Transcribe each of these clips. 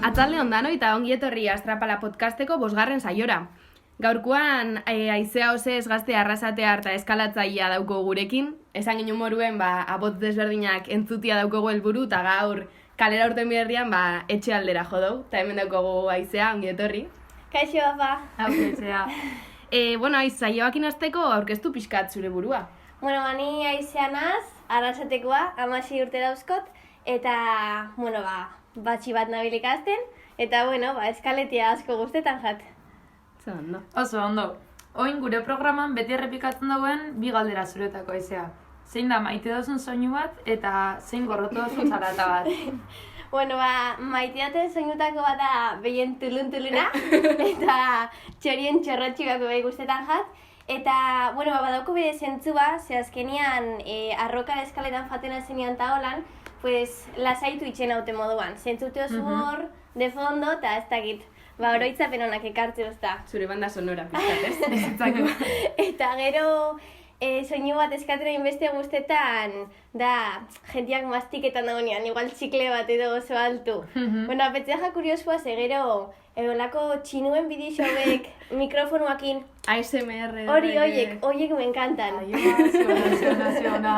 Atzalde ondano eta ongi etorri Astrapala podcasteko 5. saiora. Gaurkoan haizea osez gazte arrasatea eta eskalatzailea dauko gurekin. Esan ginen moruen abotz desberdinak entzutia daukogu helburu eta gaur kalera urten biherrian etxe aldera jodou. Eta hemen daukogu haizea, ongi etorri. Kaixo, apa. Haizea. Saioakin hasteko aurkeztu pixkat zure burua. Ni haizea naz, arrasatekoa, 16 urte dauzkot, eta, batxi bat nabil ikasten, eta, eskaletia asko guztetan jat. Ondo. Oso ondo. Oin gure programan beti errepikatzen dauen 2 galdera zuretako haizea. Zein da maite dozun soinu bat eta zein gorrotu dozun zarata bat? Maite daten soinutako bat da behien tulun-tuluna, eta txorien txorrotxikako behi guztetan jat. Eta, badauko bide zentzua, ze azkenian arroka eskaletan jaten azenian eta holan, lasaitu itxen haute moduan. Zentzute oso hor, de fondo, eta ez dakit. Oroitzapen honak ekartze ozta. Zure banda sonora, pixkat, ez? Eta gero, soinu bat eskatera inbeste guztetan, da, jentiak mastiketan dagoenean, igual txikle bat edo oso altu. Apetzeaja kuriosua, ze gero, olako txinuen bidixobek mikrofonuakin. ASMR. Horiek me encantan. Ziona.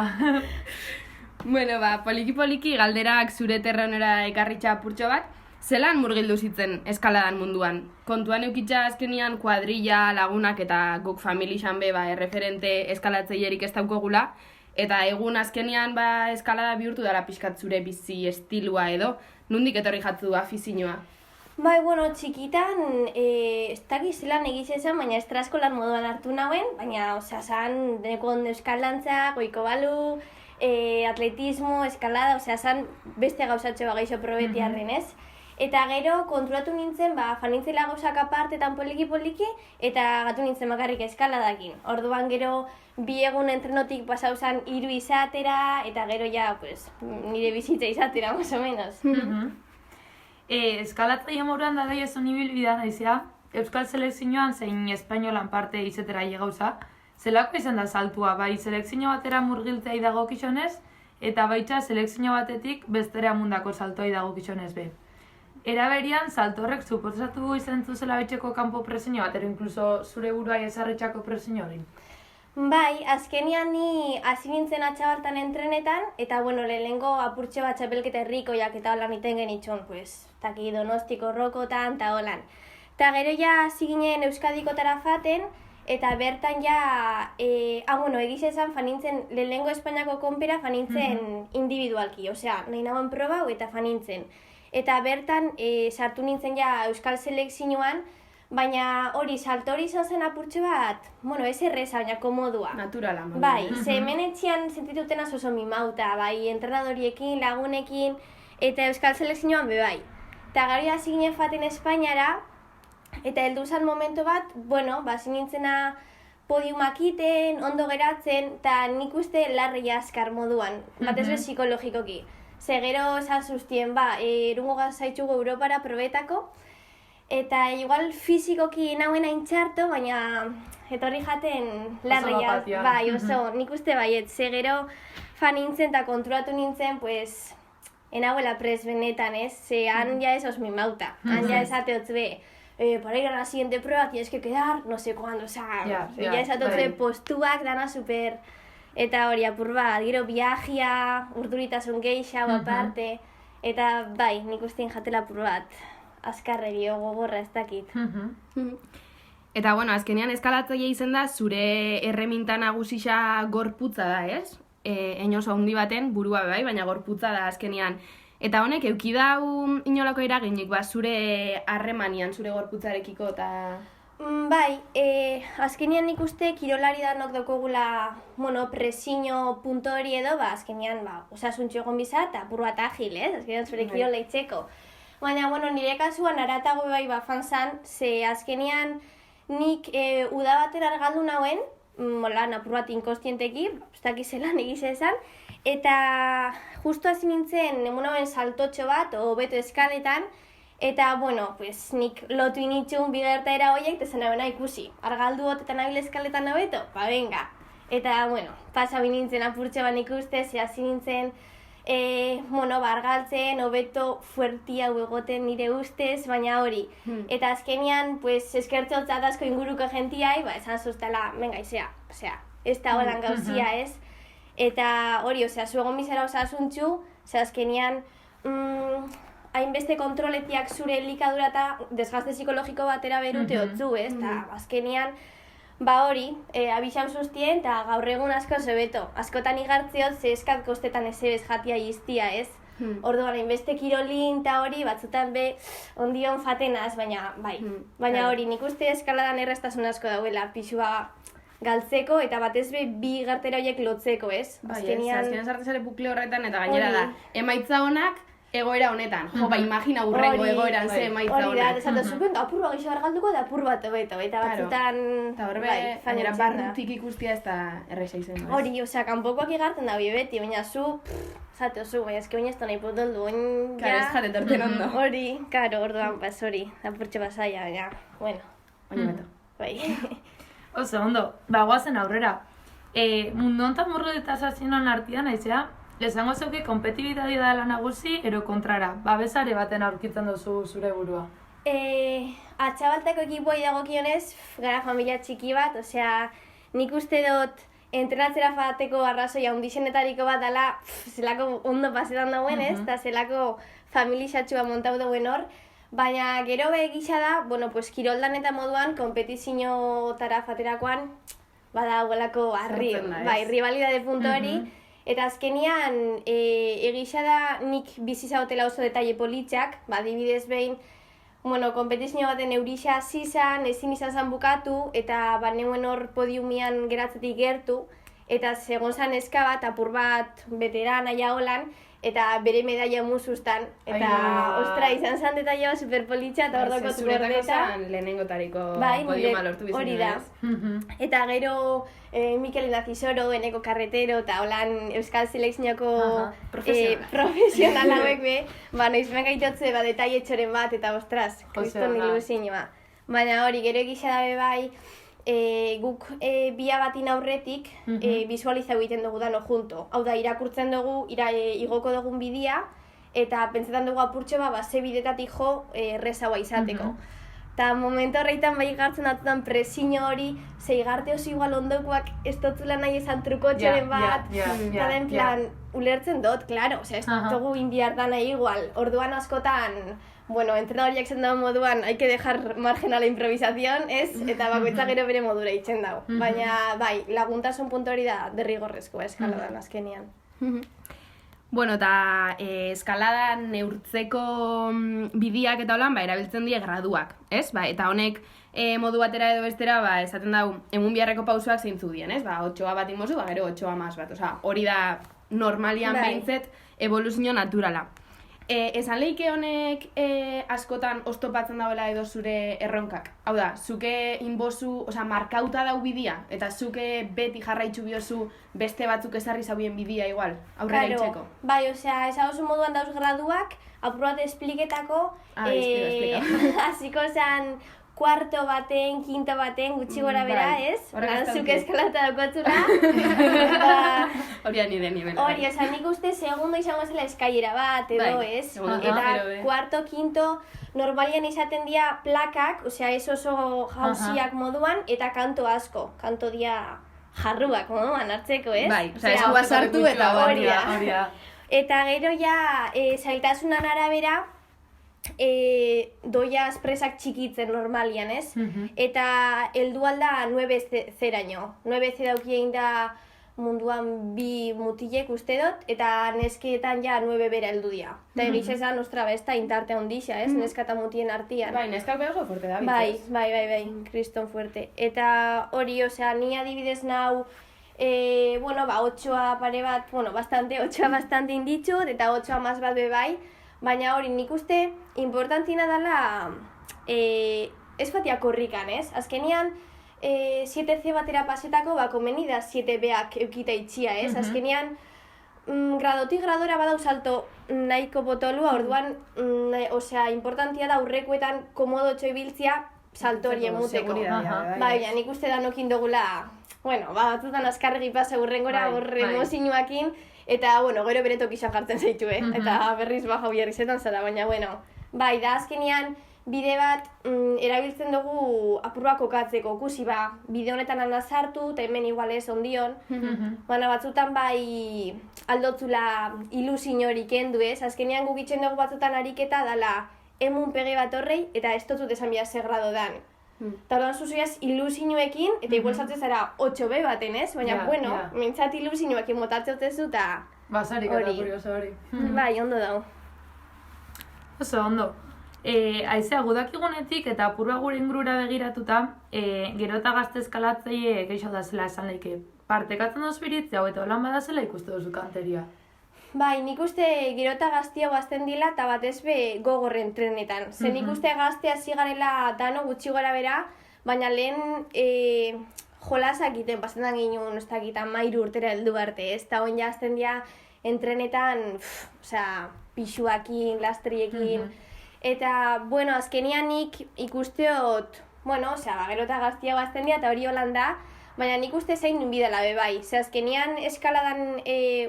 Poliki-poliki galderak zure terrenora ekarritxa purtxo bat, zelan murgildu zitzen eskaladan munduan? Kontuan eukitza azkenian kuadrilla, lagunak eta guk familixan erreferente eskalatzeilerik ez daukogula, eta egun azkenian eskalada bihurtu dara pixkat zure bizi estilua edo, nondik etorri jatzu du afizinoa? Txikitan, ez dakiz zelan egiz esan, baina estraskolan moduan hartu nauen, baina, zan, deneko ondo euskaldantza, goiko balu, atletismo, eskalada, zan, beste gauzatxo gaixo probetiarren, ez? Eta gero, konturatu nintzen, fanintzela gauzak apartetan poliki-poliki, eta gatu nintzen bakarrik eskaladakin. Orduan gero, 2 egun entrenotik pasau zan 3 izatera, eta gero nire bizitza izatera, más o menos. Eskalatzaile moruan da daia zon ibilbidea naizea, Euskal Selekzioan zein espainolan parte izetera gauza, zelako izan da saltua, bai selekzio batera murgiltzea dagokizonez, eta baitza selekzio batetik bestera mundako saltoa dagokizonez be. Era berian, salto horrek suposatu izan zuzela betxeko kanpo presio bat, inkluso zure burua ezarritxako presio hori? Bai, azkenian ni hasi nintzen atxabartan entrenetan, eta lehenengo apurtxe bat txapelketa herrikoiak eta holan iten genitxon, taki Donostiko rokotan eta holan. Eta gero hasi ginen Euskadikotara faten, eta bertan egiz esan fanintzen lehenengo Espainiako konpera fanintzen individualki, nahi nagoen proba eta fanintzen. Eta bertan sartu nintzen Euskal Selekzioan, baina hori salto hori izan zen apurtxe bat, ez erreza, baina komodua. Naturala. Bai, ze hemen etxean sentituten oso mimauta, bai, entrenadoriekin, lagunekin, eta Euskal Selekzioan bai. Eta gari hasi ginen faten Espainiara, eta heldu zen momentu bat, hasi nintzena podiumak iten, ondo geratzen, eta nik uste larri askar moduan, batez bez psikologikoki. Ze gero esan zuztien, erungo gazaitxugu Europara probetako, eta igual fizikoki nauen haintxarto, baina etorri jaten larria. Bai, oso, nik uste baiet, ze gero fan nintzen eta konturatu nintzen, enabuela pres benetan, ez? Ze han ez osmimauta, han esate hotzbe, para ir a la siguiente prueba tienes que quedar, no sé cuándo, esate hotzbe postuak dana super... Eta hori apur bat, gero viajia, urduritasun geixau aparte, eta bai, nik ustein jatela apur bat, azkarregi gogorra ez dakit. Eta azkenean eskalatzaile izen da zure erreminta nagusisa gorputza da, ez? Enoso handi baten burua bai, baina gorputza da azkenean. Eta honek eukidau inolako eraginik zure harremanian, zure gorputzarekiko eta... Bai, azkenean nik uste kirolari danok daukagula, presio punto hori edo, azkenean, osasuntxo egon biza, eta apur bat agil, azkenean zure kirola itxeko. Baina, nire kasuan aratago bai fanzan, ze azkenean nik uda baten argaldu nauen, apur bat inkostienteki, ez dakizelan egize esan, eta justu hasi nintzen, emun hauen saltotxo bat, o beto eskaletan, eta, nik lotu initxun bigertaera horiek, eta zen abena ikusi. Argaldu hot eta nabil eskaletan nabeto? Venga. Eta, pasa binintzen apurtxe ban ikuste, ze hasi nintzen, argaltzen, hobeto fuerti hau egoten nire ustez, baina hori. Eta azkenean, eskertzotzat asko inguruko jentiai, esan zuztela, venga, izea, ez da holan gauzia, ez? Eta hori, zu egon bizara osasuntxu, azkenean, hainbeste kontroletiak zure elikadura eta desgaste psikologiko batera berute otzu, ez? Eta azkenean, hori, abixan zuztien, eta gaur egun asko zebeto. Askotan igartziot, ze eskat kostetan ezebez jatia iztia, ez? Orduan, hainbeste kirolin eta hori, batzutan ondion fatenaz, baina baina hori, nik uste eskaladan erraztasun asko dauela, pixua galtzeko, eta batez bi gartera horiek lotzeko, ez? Azkenean sartezare bukle horretan, eta gainera da, emaitza honak, egoera honetan. Imagina urrengo egoeran ze emaitza honak. Hori da, esatu zuen, apur bat gixo argalduko da apur bat hobeto, eta batzutan... Eta horbe, gainera barrutik ikustia ez da erresa izan. Hori, kanpokoak igartzen da beti, baina zu, zate oso, baina eski baina ez da nahi potoldu, Karo, ez jate torten ondo. Hori, karo, orduan, hori, apurtxe basaia, baina, Baina beto. Bai. Oso, ondo, guazen aurrera. Mundu hontan murru eta sazionan artian, aizea, esango zeuke kompetibitatea dela nagusi, ero kontrara, babesare baten aurkitzen duzu zure burua. Atxabaltako ekipoi dagokionez, gara familia txiki bat, nik uste dut entrenatzera fateko arrazoia hundizenetariko bat dela, zelako ondo pasetan dauen ez, eta zelako familixatxua montau dauen hor, baina gero gisa da, kiroldan eta moduan, kompetiziotara faterakoan, bada huelako rivalidade punto hori, eta azkenean, egisa da nik bizizautela oso detalle politxak, adibidez behin, kompetizio baten eurixa zizan, ezin izan zan bukatu, eta neuen hor podiumian geratzetik gertu, eta segon zan eska bat, apur bat veteran aia holan, eta bere medaia musuztan, eta ostra, izan zan detalle superpolitxa, eta hor doko zuberdeta. Zuretako zan lehenengotariko podiuma lortu bizituen. Hori da. Eta gero Mikel Nazisoro, Eneko Carretero, eta holan Euskal Selekzioko profesional hauek noizmen gaitotze detalle txoren bat, eta ostras, kriston ilusioa. Baina hori, gero egisa dabe bai, guk bia batin aurretik visualizau egiten dugu dano junto. Hau da, irakurtzen dugu, igoko dugun bidia, eta pentsetan dugu apurtxo ze bidetatik jo errezaua izateko. Eta momentu horreitan bai gartzen datutan presiño hori, ze igarte oso igual ondokoak ez dotzula nahi esan trukotxoren bat, eta den plan, ulertzen dut, klaro, ez dugu inbiartan nahi igual. Orduan askotan, entrenadoriak zen dago moduan, hay que dejar margen a la improvisación, ez? Eta bakoitza gero bere modura itzen dago. Baina, laguntasun puntu hori da derrigorrezkoa eskaladan azkenean. Eta eskaladan neurtzeko bidiak eta holan, erabiltzen die graduak, ez? Eta honek modu batera edo bestera, esaten dago, emun biharreko pausuak zeintzu dien, ez? 8 bat inbozu, gero 8 más bat. Hori da normalian behintzet evoluzio naturala. Esan lehike honek askotan oztopatzen dagoela edo zure erronkak. Hau da, zuke inbozu, markauta dau bidia, eta zuke beti jarraitzu biozu beste batzuk ezarri zaubien bidia igual, aurrera itxeko. Bai, ezagozu moduan dauz graduak, apur bat espliketako, hasiko zen kuarto baten, quinto baten, gutxi gora bera, ez? Zuke eskalata daukotxura. Hori nire nivela. Hori, nik uste segundo izango zela eskailera bat, edo, ez? Eta kuarto, quinto, normalian izaten dira plakak, ez oso jauziak moduan, eta kanto asko. Kanto dia jarruak moduan hartzeko, ez? Bai, eskua sartu eta hori da. Eta gero ja, zailtasunan arabera, doia espresak txikitzen normalian, ez? Eta heldu alda 9C-raino. 9C daukien da munduan bi mutilek uste dut, eta neskeetan ja 9 bera heldu dira. Eta egiz esan, ostra, ez da intarte ondixa, ez, neska eta mutien artian. Bai, neskak behago fuerte da, Bai, kriston fuerte. Eta hori, osea, ni adibidez nau, bueno, ba, 8a pare bat, bueno, bastante inditxut, eta 8a maz bat bai, baina hori nik uste importantina dela, ez batia korrikan, ez? Azkenian, 7C batera pasetako, ba, komeni da 7Bak eukita itxia, ez? Azkenian, gradotik gradora badau salto nahiko potolua, orduan, osea, importantia da aurrekoetan komodotxo ibiltzia salto hori emuteko. Bai, nik uste da nokin dugula, bueno, batzutan azkarregi pasa urrengora, horre mozinuakin, eta, bueno, gero bere tokixan jartzen zaitu, eta berriz baja biarrizetan zara, baina, bueno, bai, da azkenian, bide bat erabiltzen dugu apurua kokatzeko, kusi ba, bide honetan alda sartu, eta hemen igual ez ondion, baina batzutan bai aldotzula ilusin hori kendu ez, azkenean gugitzen dugu batzutan ariketa dala emun pege bat horrei, eta ez dutut esan bia segrado dan. Eta orduan zuzuiaz ilusinuekin, eta igual sartzen zara 8B baten ez, baina bueno, mintzat ilusinuekin motatzen otezu, eta basarik eta kurioso hori. Bai, ondo dago. Oso, ondo. Aizea, gudakigunetik eta apurua gure ingurura begiratuta, gero eta gazte eskalatzeie geixo da zela esan leike. Partekatzen dozu iritzi hau eta holan badazela ikuste duzu kanteria. Bai, nik uste gero eta gaztia guazten dila eta batez be gogorren trenetan. Zer nik uste gaztea zigarela dano gutxi gora bera, baina lehen jolasak egiten pasetan ginen, ez dakit, 13 urtera heldu arte, ez? Eta oin jazten dira entrenetan, pixuakin, lastriekin, eta, bueno, azkenian nik ikusteot, bueno, gero eta gaztia guazten dira eta hori holan da, baina nik uste zein bidala bai. Ze azkenian eskaladan,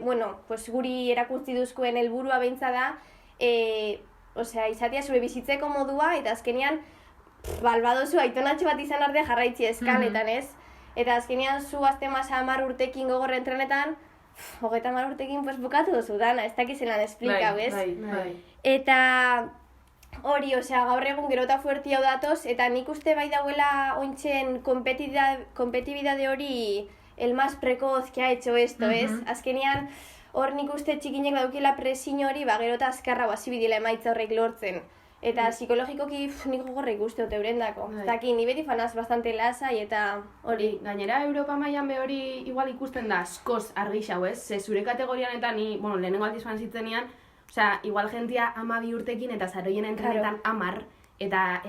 bueno, pues guri erakutzi duzkoen helburua behintza da, izatea zure bizitzeko modua, eta azkenian, balbadozu aitonatxo bat izan arte jarraitzi eskaletan, ez? Eta azkenian zu azte masa 10 urtekin gogorren trenetan, 30 urtekin pues bukatu duzu dana, ez dakizelan esplikau, ez? Eta hori, gaur egun gero eta fuerti hau datoz, eta nik uste bai dauela ointzen kompetibidade hori el más precoz que ha hecho esto, ez? Azkenean, hor nik uste txikinek daukila presin hori, gero eta azkarra guazibidila emaitza horrek lortzen. Eta psikologikoki nik gogorra ikuste ote eurendako. Eta ni beti fanaz bastante lasai eta hori. Gainera, Europa mailan be hori igual ikusten da askoz argixau, ez? Ze zure kategorian eta ni, bueno, lehenengo aldiz fan zitzenean, igual jentia 12 urtekin eta zaroien entrenetan 10, eta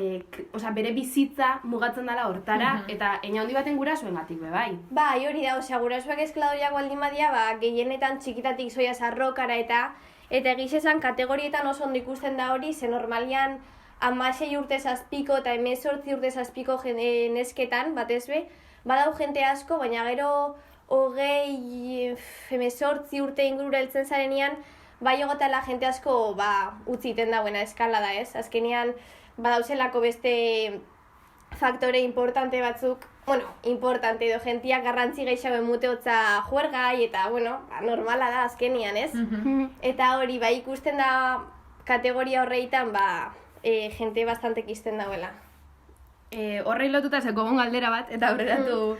bere bizitza mugatzen dela hortara, eta eina handi baten gurasoengatik be bai. Bai, hori da, gurasoak eskladoriak baldin badia, gehienetan txikitatik zoia arrokara eta egiz esan kategorietan oso ondo ikusten da hori, ze normalian 16 urte zazpiko eta 18 urte zazpiko nesketan, batez be, badau jente asko, baina gero 18 urte ingurura heltzen zarenean, bai ogotala jente asko utziten dauena eskalada, ez? Azkenean, badauzelako beste faktore importante batzuk, bueno, importante edo jentiak garrantzi gehiago emuteotza juergai, eta, bueno, normala da azkenean, ez? Eta hori, ikusten da kategoria horreitan, jente bastante ikisten dauela. Horrei lotuta zekogon galdera bat, eta aurreratu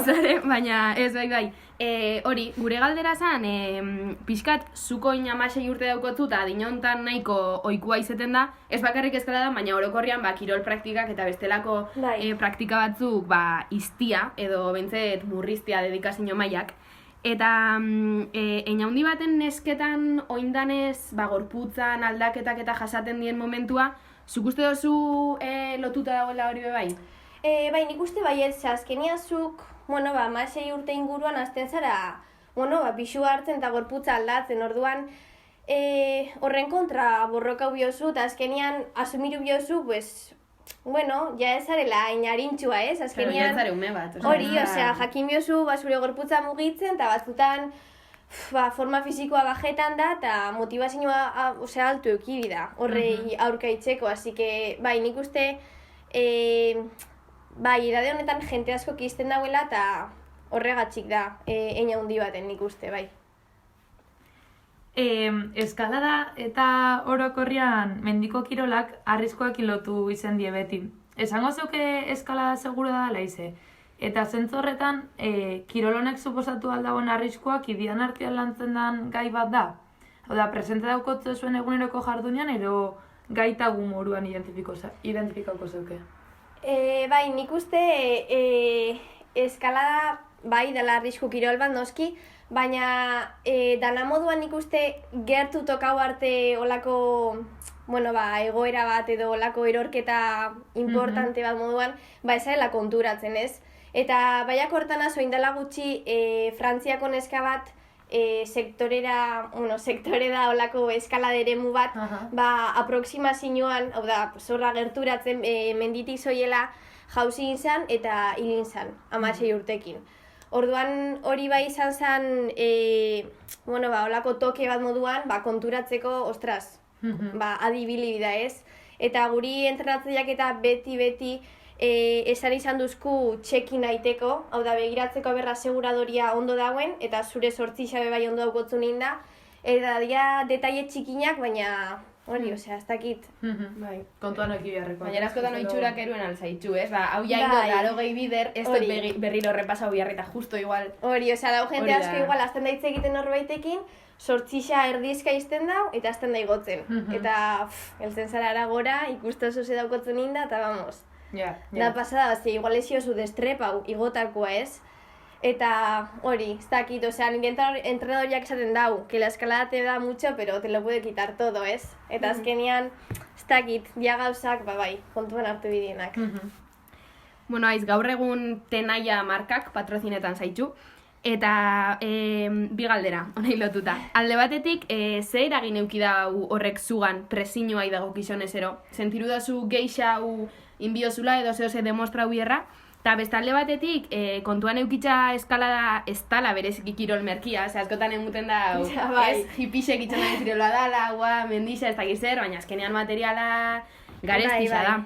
zare, baina ez bai. Hori, gure galdera zan, pixkat, zuko inamasei urte daukotzu eta dinontan nahiko oikua izeten da, ez bakarrik eskaladan, baina orokorrian kirol praktikak eta bestelako praktika batzuk iztia, edo bentzet murriztia dedikazio mailak. Eta einaundi baten nesketan oindanez gorputzan aldaketak eta jasaten dien momentua, zuk uste dozu lotuta dagoela hori bai? Bai, nik uste bai ez, azkenia zuk, 16 urte inguruan azten zara, pixu hartzen eta gorputza aldatzen, orduan horren kontra borroka biozu, eta azkenian asumiru biozu, pues, ja ez zarela inarintxua, ez? Azkenian, zare ume bat. Hori, jakin biozu, zure gorputza mugitzen, eta batzutan, forma fisikoa bajetan da, eta motivazioa altu eukibi da, horrei aurka itzeko, así que, bai, nik uste, edade honetan jente asko kizten dauela, eta horregatxik da, eina hundi baten nik uste, bai. Eskalada eta orokorrian mendiko kirolak arriskoak lotu izen die beti. Esango zeuke eskalada seguro da dela ize? Eta zentzu horretan, kirolonek suposatu aldagoen arriskuak idian artean lantzen den gai bat da? Hau da, presente daukotze zuen eguneroko jardunean, edo gaitagu moruan identifikauko zeuke? Bai, nik uste eskalada bai dela arrisku kirol bat noski, baina dana moduan nik uste gertu tokau arte olako egoera bat edo olako erorketa importante bat moduan, ez dela konturatzen, ez? Eta baiak hortan azo indala gutxi Frantziako neska bat sektore da olako eskalada eremu bat, aproximazioan, hau da, zorra gerturatzen menditik zoiela jauzi izan eta hilin zan, 16 urtekin. Orduan hori bai izan zen, olako toke bat moduan, konturatzeko, ostras, adibili da ez. Eta guri entrenatzaileak eta beti esan izan duzku txekin aiteko, hau da begiratzeko berra aseguradoria ondo dagoen, eta zure sortzixabe bai ondo daukotzun inda, eta dira detaile txikinak, baina hori, ez dakit. Bai, kontuan eki beharreko. Baina askotan oitxurak eruen alzaitxu, ez? Hau jaingo da 80 bider, ez dut berriro repasa biharreta, justo igual. Hori, dau jente asko igual, azten da hitz egiten norbaitekin, sortzixa erdizka izten dau, eta azten da igotzen. Eta, eltzen zara ara gora, ikusten zuze daukotzen inda, eta vamos. Da pasada, igual ezio zu destrepau, igotakoa ez. Eta hori, ez dakit, nire entrenadoriak esaten dau, que la escalada te da mucho, pero te lo puede quitar todo, ez? Eta azkenean, ez dakit, dia gauzak, bai, kontuan hartu bidienak. Bueno, gaur egun Tenaia markak patrozinetan zaitxu, eta bi galdera, honei lotuta. Alde batetik, ze eragin euki dau horrek zugan presiñoa idago kizonezero? Sentiru dazu geixa hau inbiozula edo zehose demostrau bierra? Eta bestalde batetik, kontuan eukitza eskalada ez tala bereziki kirol merkia, askotan emuten da, hipisek itxan da zirola dala, mendiza ez dakiz zer, baina azkenean materiala garestiza da.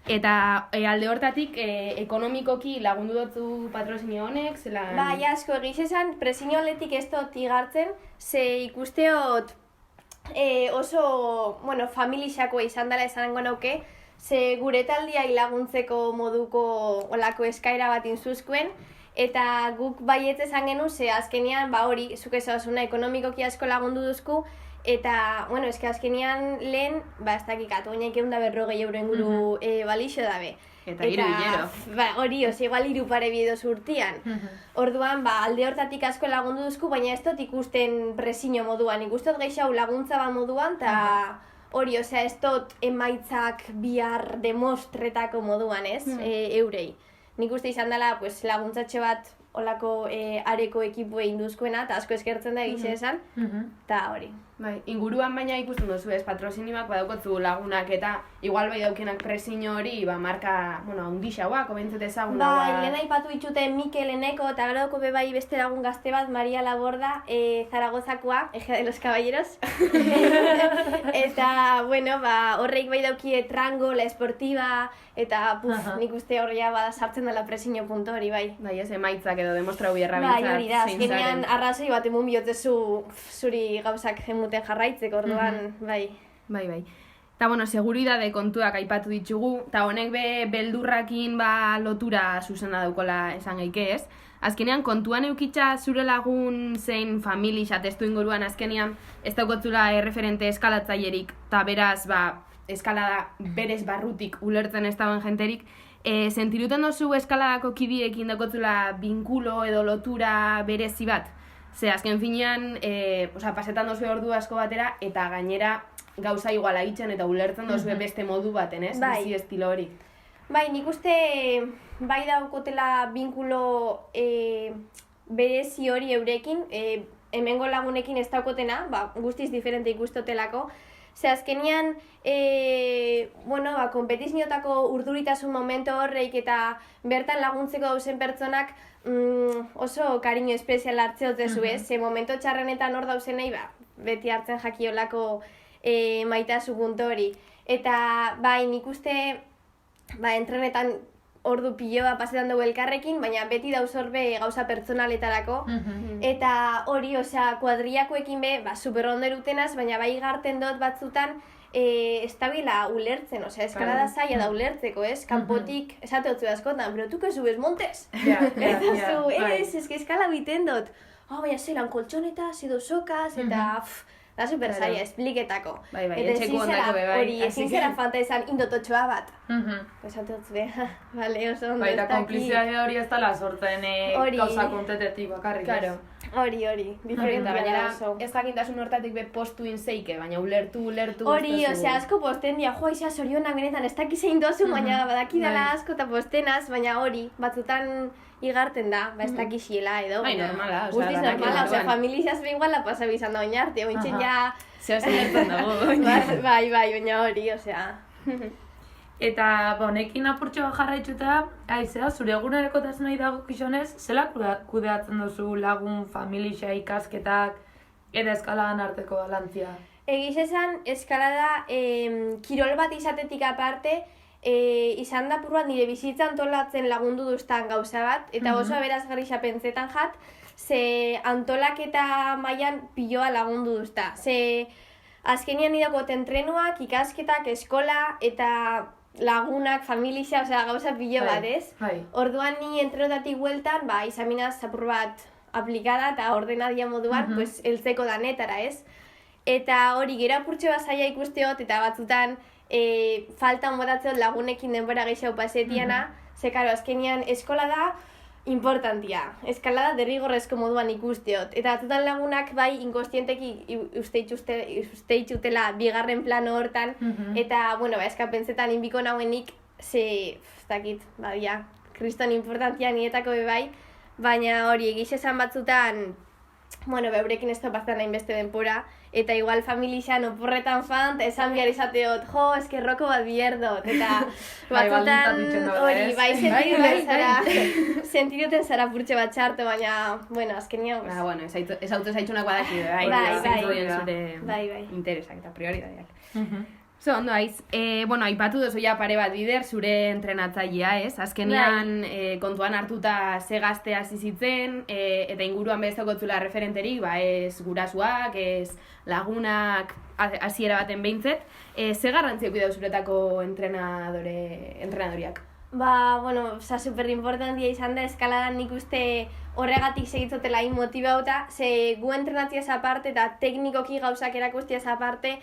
Eta alde hortatik, ekonomikoki lagundu dutzu patrozinio honek, zelan... Bai, asko, egiz esan, presiño aletik ez dut igartzen, ze ikusteot oso, familixakoa izan dela esango nauke, ze gure taldia laguntzeko moduko olako eskaera bat inzuzkuen, eta guk baietz esan genu, ze azkenean, hori, zuk ezaguna ekonomikoki asko lagundu duzku, eta, eske azkenean lehen, ez dakikatu, oinak 140 euro inguru balixo dabe. Eta hiru hilero. Hori, igual 3 pare bidoz urtian. Orduan, alde hortatik asko lagundu duzku, baina ez dut ikusten presiño moduan, ikustot geixau laguntza bat moduan, eta... Hori, ez dut emaitzak bihar demostretako moduan, ez, eurei. Nik uste izan dela laguntzatxe bat olako areko ekipuei induzkoena, eta asko eskertzen da egize esan, eta hori. Bai, inguruan baina ikusten duzu ez, patrozinioak badaukotzu lagunak eta igual bai daukenak presiño hori, marka, handixauak, obentzete ezaguna. Bai, lehen aipatu ditute Mikel Eneko, eta gero dauko bai beste lagun gazte bat, Maria Laborda, Zaragozakoa, Ejea de los Caballeros. Eta, horreik bai daukie Trango, La Esportiva, eta, nik uste horria bada sartzen dela presiño punto hori, bai. Bai, ez emaitzak edo demostrau bierra bintzat. Bai, hori da, azkenean arrazoi bat emun bihotzezu zuri gauzak emuten jarraitzeko, orduan, bai. Bai. Eta, seguridade kontuak aipatu ditugu, eta honek beldurrakin lotura zuzena daukola esan geike ez. Azkenean, kontuan eukitza zure lagun zein familia testu inguruan azkenean ez daukotzula erreferente eskalatzaierik, eta beraz, eskalada berez barrutik ulertzen ez dagoen jenterik, sentiruten dozu eskaladako kidiekin daukotzula binkulo edo lotura berezi bat? Ze azken finean, pasetan dozu ordu asko batera, eta gainera gauza iguala itzen eta ulertzen dozu beste modu baten, ez? Bizi estilo hori. Bai, nik uste bai daukotela binkulo berezi hori eurekin, hemengo lagunekin ez daukotena, guztiz diferente ikustotelako. Ze azkenean, kompetiziotako urduritasun momento horreik eta bertan laguntzeko dauzen pertsonak oso kariño espezial hartzeotzezu ez, ze momento txarrenetan hor dauzenei, beti hartzen jakiolako maitasu puntu hori. Eta, nik uste, entrenetan ordu piloa pasetan dugu elkarrekin, baina beti dauzorbe gauza pertsonaletarako. Eta hori, osea, kuadriakoekin be, super ondo erutenaz, baina bai garten dut batzutan, ez tabila ulertzen, osea, eskalada zaila da ulertzeko, ez? Kanpotik, esate hotzu askotan, pero tu que subes montes? Eta zu, ez que eskala biten dut. Baina zelan koltxonetas, edo sokaz, eta da super zaila, espliketako. Bai, etxeko ondako be bai. Hori, ezin zera falta izan indototxoa bat. Esate hotzu be, bale, oso ondo ez Baita, daki. konplizia hori ez dala sortzen gauza kontetetik bakarrik. Claro. Hori, diferentia da Gainera, oso. ez jakintasun hortatik be postuin zeike, baina ulertu. Hori, osea, asko posten dia, izia zorionak benetan ez dakiz egin dozu, baina badaki dela asko eta postenaz, baina hori, batzutan igarten da, ez dakixiela edo. Bai, normala, osea, guztiz badaki normala, osea, orduan. familizaz be igual la pasa bizan da oinarte, ointxen ja... Zeo zen dago. Bai, baina hori, osea... Eta, honekin apurtxo jarraitzuta, aizea, zure egunerokotasunei dagokizunez, zela kudeatzen duzu lagun, familia, ikasketak, eta eskaladan arteko balantzia? Egiz esan, eskalada kirol bat izatetik aparte, izan da purbat nire bizitza antolatzen lagundu duztan gauza bat, eta oso aberazgarri pentsetan jat, ze antolaketa mailan piloa lagundu duzta. Ze azkenian idako entrenuak, ikasketak, eskola, eta lagunak, familia, osea, gauza pilo bat, ez? Orduan ni entrenotatik bueltan, izaminaz apur bat aplikada eta ordenadia moduan, pues, eltzeko danetara, ez? Eta hori, gero apurtxo bat zaila ikusteot, eta batzutan faltan botatzeot lagunekin denbora gehiago pasetiana, ze, karo, azkenian eskola da importantia. Eskalada derrigorrezko moduan ikusteot. Eta batzutan lagunak bai inkostienteki usteitxutela bigarren plano hortan, eta, bueno, eskapentzetan inbiko nauenik, ze, ez dakit, badia, kriston importantia nietako bai, baina hori, egiz esan batzutan, bueno, beurekin ez topazten hainbeste denpora, eta igual familixan oporretan fan, eta esan behar izateot, eske roko bat bierdot, eta batzutan hori, sentiduten zara purtxe bat txarto, baina, bueno, azkenian... Bueno, ez auto zaitxunak badaki, bai, interesak eta prioridadeak. Zo, ondo aiz. Bueno, aipatu dozu ja pare bat bider, zure entrenatzailea, ez? Azkenean kontuan hartuta ze gazte hasi zitzen, eta inguruan bezakotzula referenterik, ez gurasuak, ez lagunak hasiera baten behintzet. Ze garrantziak bideu zuretako entrenadoriak? Bueno, super importantia izan da, eskaladan nik uste horregatik segitzotela inmotibauta, ze gu entrenatziaz aparte eta teknikoki gauzak erakustiaz aparte,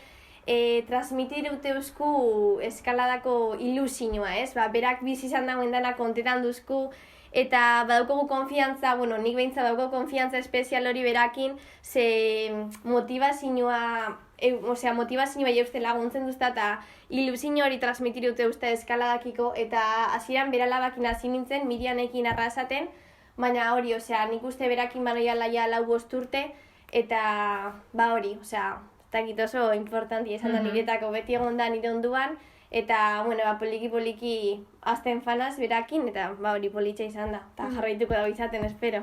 transmitir eusku eskaladako ilusioa, ez? Berak bizi izan dagoen dana kontetan duzku, eta badaukogu konfiantza, bueno, nik behintzat dauko konfiantza espezial hori berakin, ze motivazioa jauste laguntzen duzta, eta ilusio hori transmitir dute eskaladakiko, eta hasieran beralabakin hasi nintzen, Mirianekin arrasaten, baina hori, nik uste berakin banoia laia 4-5 urte, eta hori, takit oso importantia izan da niretako beti egon da nire onduan, eta, bueno, poliki-poliki azten fanaz berakin, eta hori politxa izan da, eta jarraituko dago izaten, espero.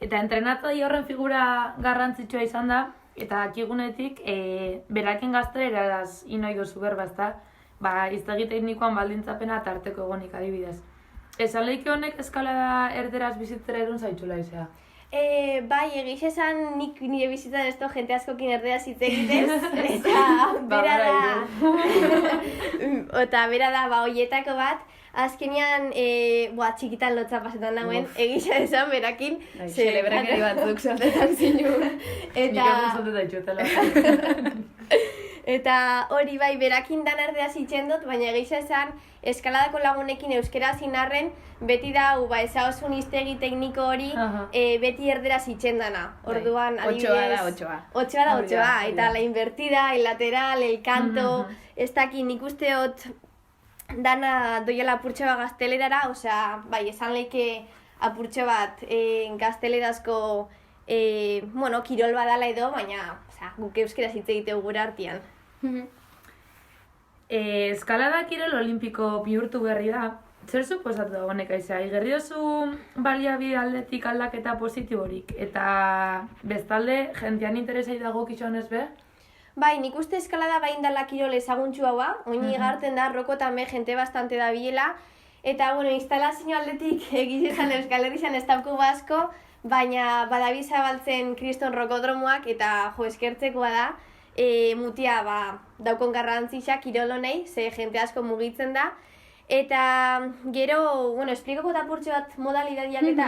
Eta entrenatzai horren figura garrantzitsua izan da, eta akigunetik, berakin gazteleraz inoi dozu berba, ezta? Iztegi teknikoan baldintzapena tarteko egonik adibidez. Esan lehike honek eskalada erderaz bizitzera erun zaitzula izea? Bai, egiz esan nik nire bizitzan ez jente askokin erderaz hitz egitez, eta bera da, hoietako bat, azkenean, txikitan lotza pasetan dagoen, egiz esan berakin. Celebrakari batzuk sortetan zinun. Eta hori bai, berakin dan erderaz hitzen dut, baina egiz esan, eskaladako lagunekin euskera zinarren, beti da, eza osun iztegi tekniko hori, beti erderaz hitzen dana. Orduan, adibidez... Otxoa da, eta la invertida, el lateral, el canto, ez dakin ikusteot dana doiela apurtxo bat gaztelerara, bai, esan lehike apurtxo bat gaztelerazko, kirol badala edo, baina guk euskera hitz egiteu gure artean. Eskalada kirol olimpiko bihurtu berri da. Zer suposatu da honek aizea? Igerri dozu baliabide aldetik aldaketa positiborik, eta bestalde jendean interesai dago kizonez be? Bai, nik uste eskalada bain dala kirol ezaguntxu haua, oini garten da, rokotan be jente bastante da biela, Eta, bueno, instalazio aldetik egizizan Euskal Herrian ez dauku asko, baina badabi zabaltzen kriston rokodromoak eta jo eskertzekoa da, mutia daukon garrantzitsa kirolonei, ze jente asko mugitzen da. Eta gero, bueno, esplikoko da purtsu bat modalidadiak eta,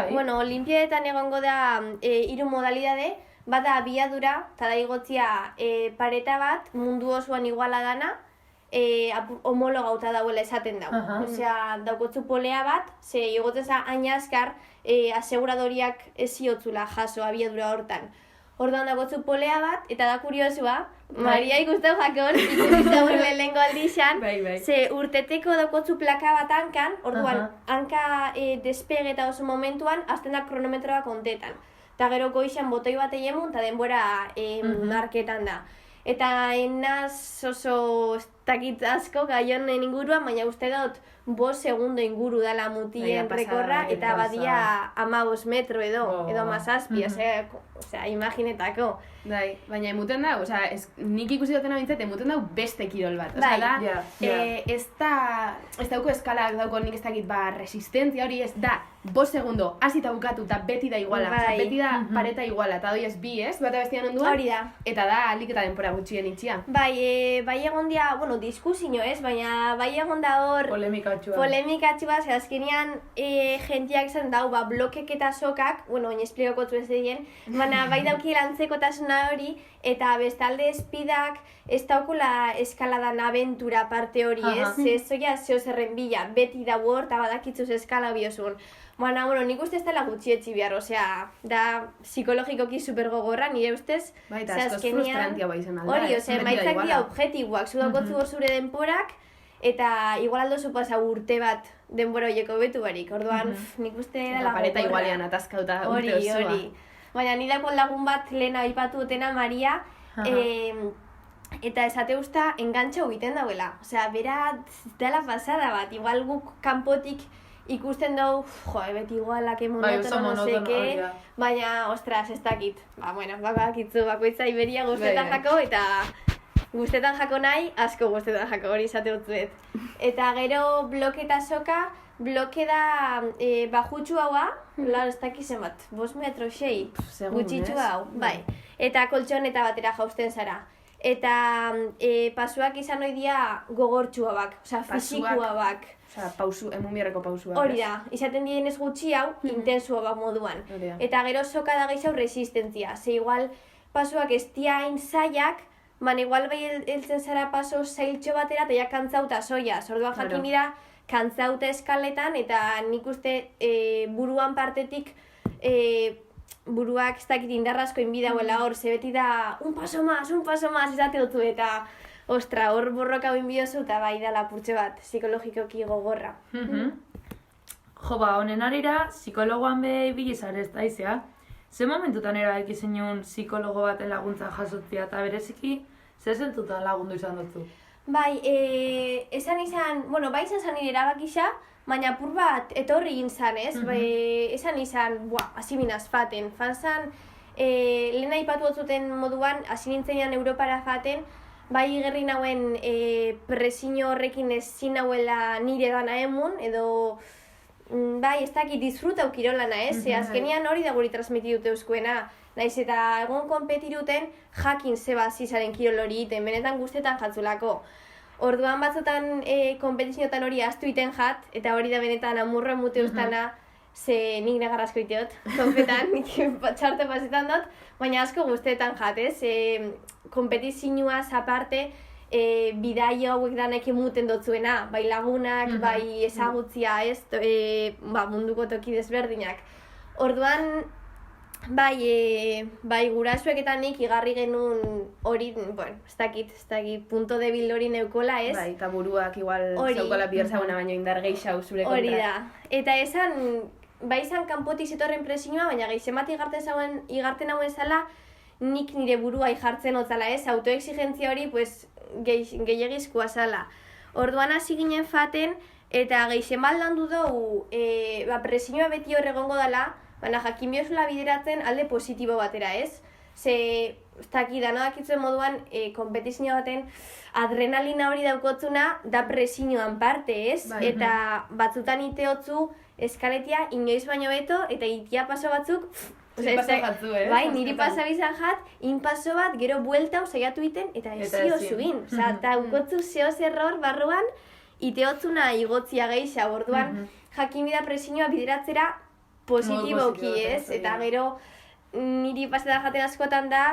bueno, olimpiadetan egongo da 3 modalidade, bada abiadura, eta da igotzia pareta bat, mundu osoan iguala dana, homologauta dauela esaten dau. Osea, daukotzu polea bat, ze igotzen za hain askar, aseguradoriak ez ziotzula jaso abiadura hortan. Orduan daukotzu polea bat, eta da kuriosua, Maria ikustau jakon, ikustau lehengo aldixan, ze urteteko daukotzu plaka bat hankan, orduan, hanka despege eta oso momentuan, azten da kronometroa kontetan. Eta gero goixan botoi bat egemun, eta denbora marketan da. Eta enaz oso ez dakit asko gaion inguruan, baina uste dut 5 segundo inguru dala mutien rekorra, eta badia 15 metro edo 17, osea, imaginetako. Baina emuten da, nik ikusi dutena bintzat, emuten dau beste kirol bat. Ez dauko eskalak dauko nik ez dakit resistentzia hori ez da 5 segundo, hasita bukatu eta beti da iguala. Beti da pareta iguala, eta doi ez bi ez, bata bestian onduan. Hori da. Eta da alik eta denpora gutxien itxia. Bai egon dia, bueno, diskusio ez, baina bai egon da hor polemikatxua, ze azkenean jentiak izan dau, blokek eta sokak, bueno, oin esplikoko ez dien, baina bai dauki lantzekotasuna hori, eta bestalde espidak ez daukula eskaladan abentura parte hori ez, ez zoia zeo zerren bila, beti da hor, eta badakitzuz eskala biosun. Baina, bueno, nik uste ez dela gutxietxi behar, osea, da psikologikoki supergogorra, nire ustez. Bai, eta askoz frustrantia bai zen alda. Hori, osea, maitzak dira objetiboak, zu daukotzu hor zure denporak, eta igual aldo zu pasa urte bat denbora horieko betu barik, orduan, nik uste dela gogorra. Pareta igualean atazkauta urte osoa. Hori. Baina nidako lagun bat lehena aipatu dutena Maria, eta esate usta engantxo egiten dauela. Osea, bera dela pasada bat, igual guk kanpotik ikusten dugu, beti igualak monotono, no seke, baina, ostras, ez dakit. Bueno, bakitzu, bakoitza Iberia guztetan jako, eta guztetan jako nahi, asko guztetan jako, hori izate dutzuet. Eta gero bloke eta soka, bloke da bajutxu haua, ez dakizen bat, 5 metro 6, gutxitxu hau, bai. Eta koltxoneta batera jausten zara. Eta pasuak izan hori dia gogortxua bak, osea, fizikua bak. Osea, emunbierreko pausuak. Hori da, izaten dienez gutxi hau, intensua bak moduan. Eta gero soka da gehiago resistentzia, ze igual pasuak ez hain zaiak, baina igual bai heltzen zara paso zailtxo batera eta ja kantzauta soiaz. Orduan jakin dira, kantzauta eskaletan, eta nik uste buruan partetik buruak ez dakit indarrazko inbidauela hor, ze beti da un paso más, izate dutu, eta ostra, hor borroka inbiozu, eta bai da lapurtxe bat, psikologikoki gogorra. Jo, honen arira, psikologoan beha ibilizar ez da izea. Ze momentutan erabaki zenun psikologo baten laguntza jasotzea, eta bereziki, ze zentutan lagundu izan dutzu? Bai, esan izan, bueno, bai izan nire erabakisa, baina apur bat etorri egin zan, ez? Esan izan, hasi minaz faten. Fanzan, lehen aipatu batzuten moduan, hasi nintzenean Europara faten, bai gerri nauen presio horrekin ezin nauela nire dana emun, edo bai, ez dakit disfruta ukirolana, ez? Azkenean hori da guri transmiti dute euskuena. Naiz eta egon konpetiruten jakin zeba zizaren kirol hori iten, benetan guztetan jatzulako. Orduan batzutan konpetizioetan hori astu iten jat, eta hori da benetan amurro emute ustana, ze nik negarrazko iteot, konpetan, nik txarte pasetan dut, baina asko guztetan jat, ez? Konpetizioaz aparte, bidaio hauek danek emuten dutzuena, bai lagunak, bai ezagutzia, ez? Munduko toki desberdinak. Orduan, bai gurasuek eta nik igarri genuen hori, ez dakit, punto debil hori neukola, ez? Bai, eta buruak igual zaukola bihurtzaguna baino indar gehiago zure kontra. Hori da. Eta esan, bai izan kanpotik zetorren presioa, baina gehixemat igarten hauen zala, nik nire burua jartzen otzala, ez? Autoexigentzia hori, gehiagizkoa zala. Orduan hasi ginen faten, eta gehixemat landu dugu, presioa beti horregongo dela, baina jakin biozula bideratzen alde positibo batera, ez? Ze ez dakit, dano dakitzuen moduan, kompetizio baten adrenalina hori daukotzuna da presioan parte, ez? Bai. Eta batzutan iteotzu eskaletia inoiz baino beto, eta itia paso batzuk, Zin paso jatzu, bai, niri pasabizan jat, paso bat, gero buelta saiatu iten, eta ezio zubin. Osa, eta ukotzu zehoz error barruan, iteotzuna igotzia geisha, orduan, jakin bida presioa bideratzera positiboki, ez? Eta gero, niri pasetan jaten askotan da,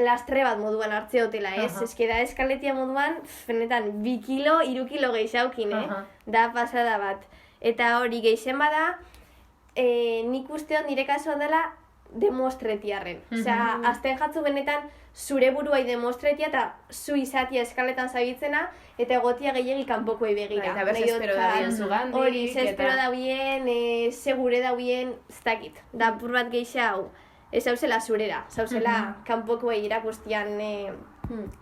lastre bat moduan hartzeotela, ez? Eske da eskaletia moduan, benetan, 2 kilo, 3 kilo geixaukin, da pasada bat. Eta hori geixen bada, nik usteon nire kasuan dela demostretiarren. Osea, azten jatzu benetan zure buruai demostretia eta zu izatia eskaletan zabitzena eta egotia gehiagi kanpokoei begira. Eta ber, espero dauen zugandik. Hori, espero dauen, segure dauen, ez dakit. Da pur bat geixa hau, ez hauzela zurera, zauzela kanpokoei irakustian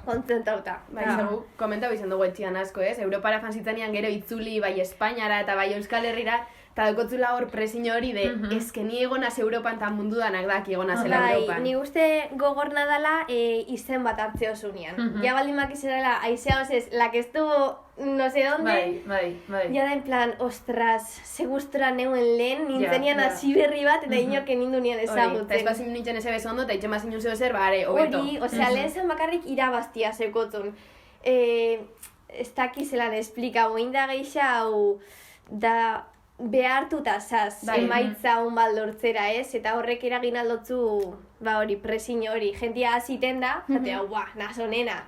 konzentrauta. Bai, zegu, komentau izan dugu etxian asko, ez? Europara fanzitzanean gero itzuli bai Espainiara eta bai Euskal Herrira, eta dakotzula hor presio hori de, eske ni egonaz Europan eta mundu danak daki egonazela Europan. Ni uste gogorna dela izen bat hartze osunean. Ja baldin makizerela, aizea osez, la que estuvo no sé dónde, Bai. ja da en plan, ostras, ze gustora neuen lehen, nintzenian hasi berri bat, eta inoke nindu nian ezagutzen. Eta espazin nintzen eze bezondo, eta itxen bazin zeo zer, bare, hobeto. Hori, osea, lehen zen bakarrik irabaztia zekotzun. Ez dakizelan esplika, boin da geixa, hau, da behartuta zaz, emaitza hon baldortzera, ez? Eta horrek eragin aldotzu, ba hori, presio hori, jentia aziten da, jatea, naso nena.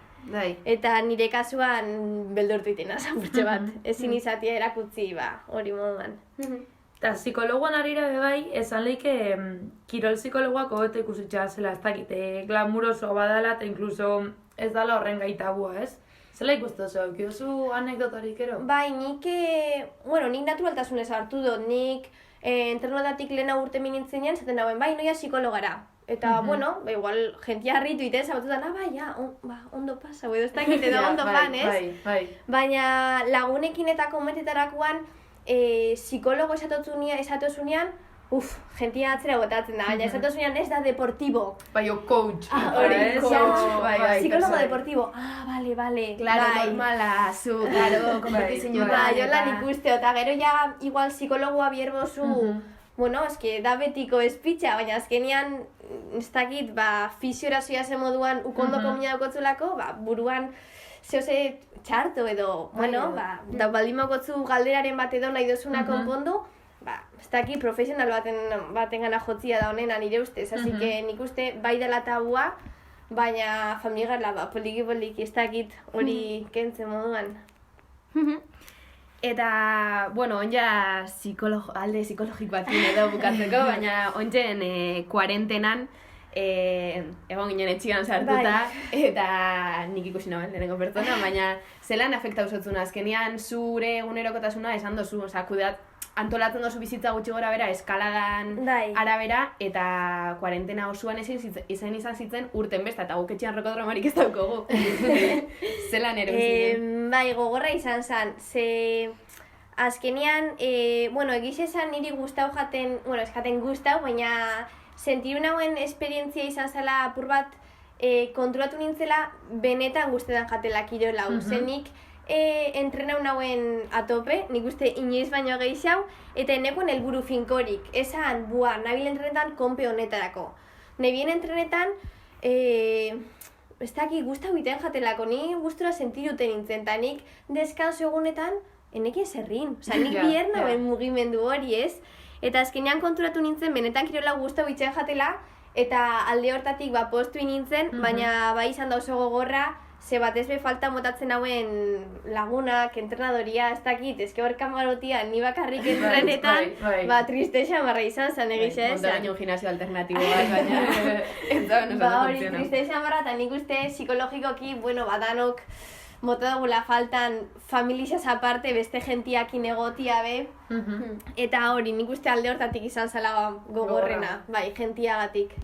Eta nire kasuan beldortu itena zapurtxe bat, ezin izatea erakutzi, hori moduan. Eta psikologoan arira bai, esan leike kirol psikologoak hobeto ikusitxea zela, ez dakit, glamuroso badala eta inkluso ez dala horren gaitabua, ez? Zela ikustu zeu, kiozu anekdotarik ero? Bai, nik naturaltasunez hartu dut, nik entrenotatik lehena urte minintzenean, zaten dauen, bai, noia psikologara. Eta, bueno, igual, jentia harritu iten, zabatutan, bai, ondo pasa, edo ez dakit, edo ondo fan, ez? Baina lagunekin eta komentetarakoan, psikologo esatozunean, jentia atzera botatzen da, baina esatozunean ez da deportibo. Bai, coach. Hori, bai. Psikologo deportibo. Vale. Claro, normala, zu, claro, kompetizio da. Jo lan ikuste, eta gero ja, igual psikologoa bierbozu, bueno, eske da betiko espitxa, baina azkenian, ez dakit, fisiorazioa ze moduan ukondoko mina daukotzulako, buruan zehose txarto edo, bueno, da baldin maukotzu galderaren bat edo nahi dozuna konpondu, ez dakit, profesional baten gana jotzia da honena nire ustez, así que nik uste bai dela tabua, baina familiarla, poliki, ez dakit, hori kentzen moduan. Eta, bueno, onja alde psikologikoakin edo bukatzeko, baina ontzen kuarentenan egon ginen etxigan sartuta, eta nik ikusi nagoen lehenengo pertsona, baina zelan afekta usotzuna azkenian zure egunerokotasuna esan dozu, oza, antolatzen dozu bizitza gutxi gora bera eskaladan arabera, eta kuarentena osoan izan zitzen urten besta, eta guk etxean rokodromarik ez daukogu. Zelan ero ziren? Bai, gogorra izan zen, ze azkenian, egiz esan niri gustau jaten, eskaten gustau, baina sentiru nauen esperientzia izan zela apur bat kontrolatu nintzela benetan guztetan jatela kirola hau. Zenik entrenau nauen atope, nik uste inoiz baino gehiago, eta enekoen helburu finkorik. Esan, nabil entrenetan konpe honetarako. Nebien entrenetan, ez daki guztau iten jatelako, ni gustura sentiruten nintzen, eta nik deskanso egunetan, eneki eserrin. Osa, nik bier nauen mugimendu hori, ez? Eta azkenean konturatu nintzen, benetan kirola guztau itzen jatela, eta alde hortatik postu nintzen, baina bai izan da oso gogorra, ze batez be falta motatzen hauen lagunak, entrenadoria, ez dakit, eske hor kamarotian, ni bakarrik entrenetan, tristeza marra izan zen egisa esan. Montaño un gimnasio alternatibo bat, baina ez da, no hori, tristeza marra, eta nik uste psikologikoki, badanok, mota dugula faltan familizaz aparte beste gentiakin egotia be, eta hori, nik uste alde hortatik izan zela gogorrena, bai, gentiagatik.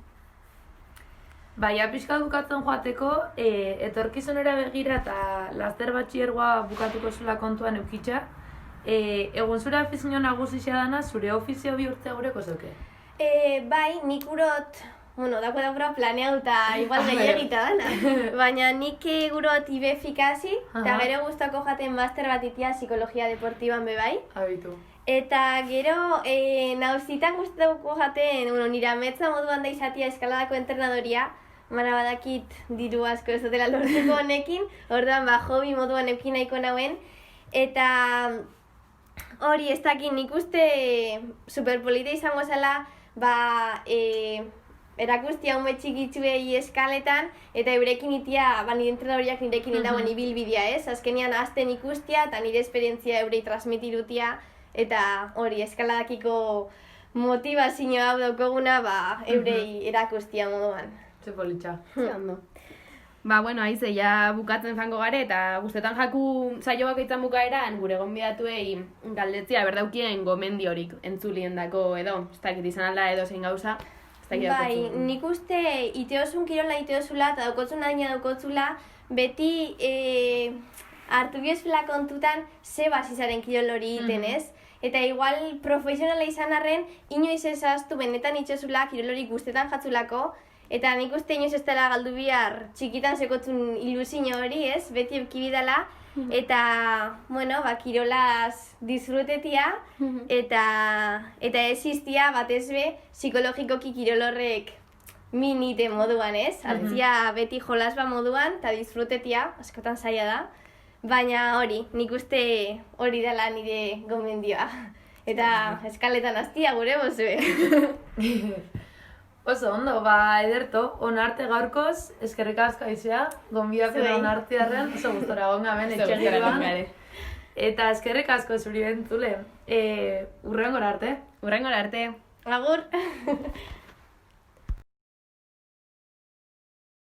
Bai, pixka bukatzen joateko, etorkizunera begira eta laster batxiergoa bukatuko zula kontuan eukitza, egun zure afizio nagusixea dana, zure ofizio bihurtzea gureko zoke? Bai, nik urot, dako daukura planeauta, igual gehiagita dana. Baina nik gurot IBEF ikasi, eta gero gustako jaten master bat itia psikologia deportiban bebai. Abitu. Eta gero, nauzitan gustatuko jaten, nire ametsa moduan da izatia eskaladako entrenadoria, mara badakit diru asko ez dutela lortuko honekin, orduan hobby moduan eukin nahiko nauen, eta hori ez dakit nik uste superpolita izango zela, erakustia ume txikitzuei eskaletan, eta eurekin itia, nire entrenadoriak nirekin indauen ibilbidea, ez? Azkenian azten ikustia, eta nire esperientzia eurei transmitirutia, eta hori eskaladakiko motivazio hau daukaguna, eurei erakustia moduan. Ze politxa. Ondo. Bueno, aize, ja bukatzen fango gare, eta guztetan jaku saio bakoitzan bukaeran gure gonbidatuei galdetzia berdaukien gomendiorik entzulien dako edo, ez dakit izan alda edo zein gauza, ez dakit Bai, nik uste iteozun kirola iteozula eta daukotzun adina daukotzula, beti hartu biozula kontutan ze basizaren kirol hori iten ez, eta igual profesionala izan arren, inoiz ezaztu benetan itxozula kirol hori guztetan jatzulako, eta nik uste inoiz ez dela galdu bihar txikitan sekotzun ilusio hori ez, beti eukibidala, eta, kirolaz disfrutetia, eta existia batez be psikologikoki kirol horrek minite moduan ez, hartzia beti jolasba moduan, eta disfrutetia, askotan zaila da, baina hori, nik uste hori dela nire gomendioa. Eta eskaletan hastia gure bozue. Oso, ondo, ederto, onarte gaurkoz, eskerrik asko aizea, gonbidapena onartearen, oso gustora gonga ben, etxegiruan. Eta eskerrik asko zuri bentzule, urrengora arte. Urrengora arte. Agur!